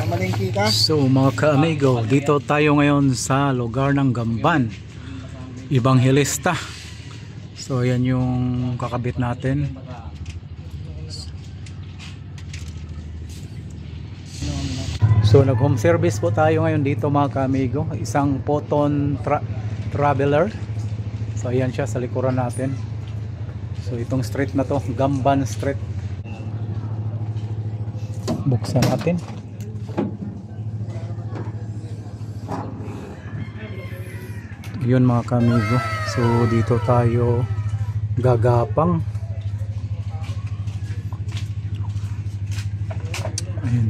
Malingki ka. So mga ka-amigo, dito tayo ngayon sa lugar ng Gamban, Evangelista. So yan yung kakabit natin. So nag home service po tayo ngayon dito mga ka-amigo. Isang Photon Traveler. So ayan siya sa likuran natin. So itong street na to, Gamban Street. Buksan natin. Yun mga kamigo. So dito tayo gagapang. Ayun.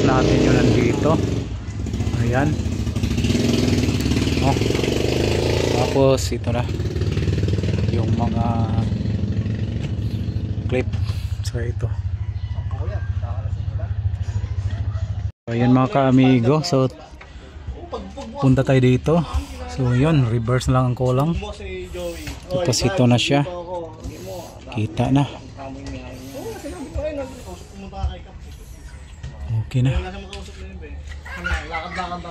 Natin yun nandito. Ayan. Oh. Tapos ito na yung mga clip. So ito. Ayan mga ka-amigo, so punta tayo dito. So yun, reverse lang ang kulang. Tapos ito na siya. Kita na. Okay na.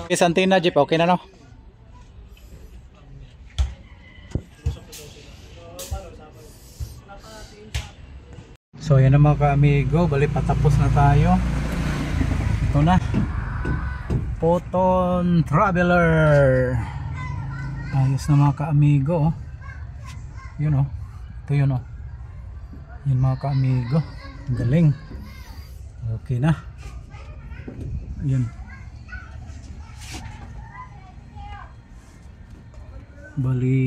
Okay, Santina Jeep, okay na no? So yan na mga ka-amigo, bali patapos na tayo. Ito na, Photon Traveler. Ayos na mga ka-amigo, oh. Yun oh, ito yun oh. Yun mga ka-amigo, galing. Okay na. Yun. Bali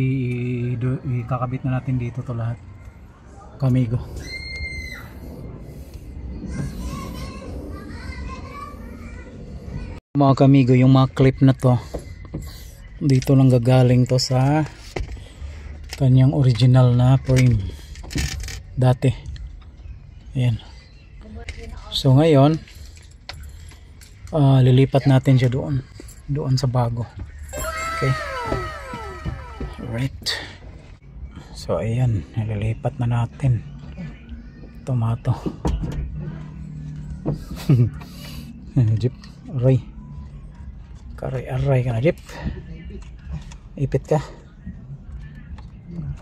ikakabit na natin dito to lahat ka-amigo. Mga kamigo, yung mga clip na to dito lang gagaling to sa kanyang original na frame dati. Ayan. So ngayon lilipat natin siya doon sa bago. Okay, alright. So ayan, nililipat na natin tomato. Jeep, aray aray ka na Jeep, ipit ka,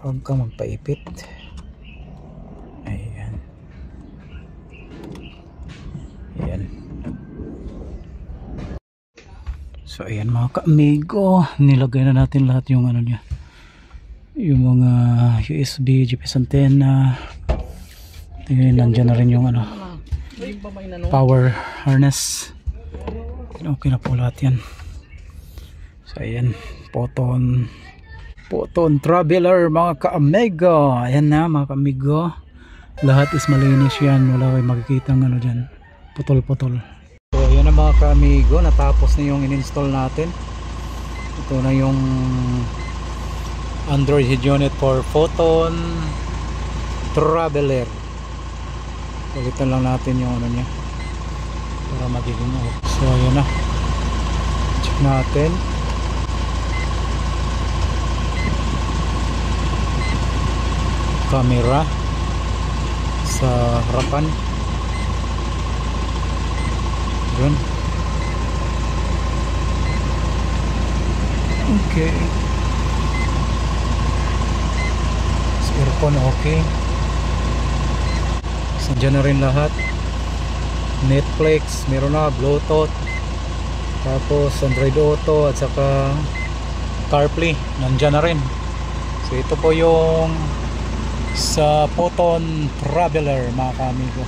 huwag ka magpaipit. Ayan, ayan. So ayan mga ka-amigo, nilagay na natin lahat yung ano niya, yung mga USB, GPS antenna. Tingnan, nandyan na rin yung ano, power harness. Okay na po lahat yan. So ayan, Photon Traveler mga ka-amigo. Ayan na mga ka-amigo, lahat is malinis yan, wala kayong makikita ng ano dyan, putol-putol. So ayan na mga ka-amigo, natapos na yung in-install natin. Ito na yung Android head unit for Photon Traveler. Palitan lang natin yung ano niya para magiging okay. So ayan na, check natin. Camera sa harapan, yun. Okay, sa earphone okay. Nandiyan na rin lahat. Netflix, meron na, Bluetooth, tapos Android Auto at saka CarPlay, nandiyan na rin. So ito po yung sa Photon Traveler mga ka-amigo.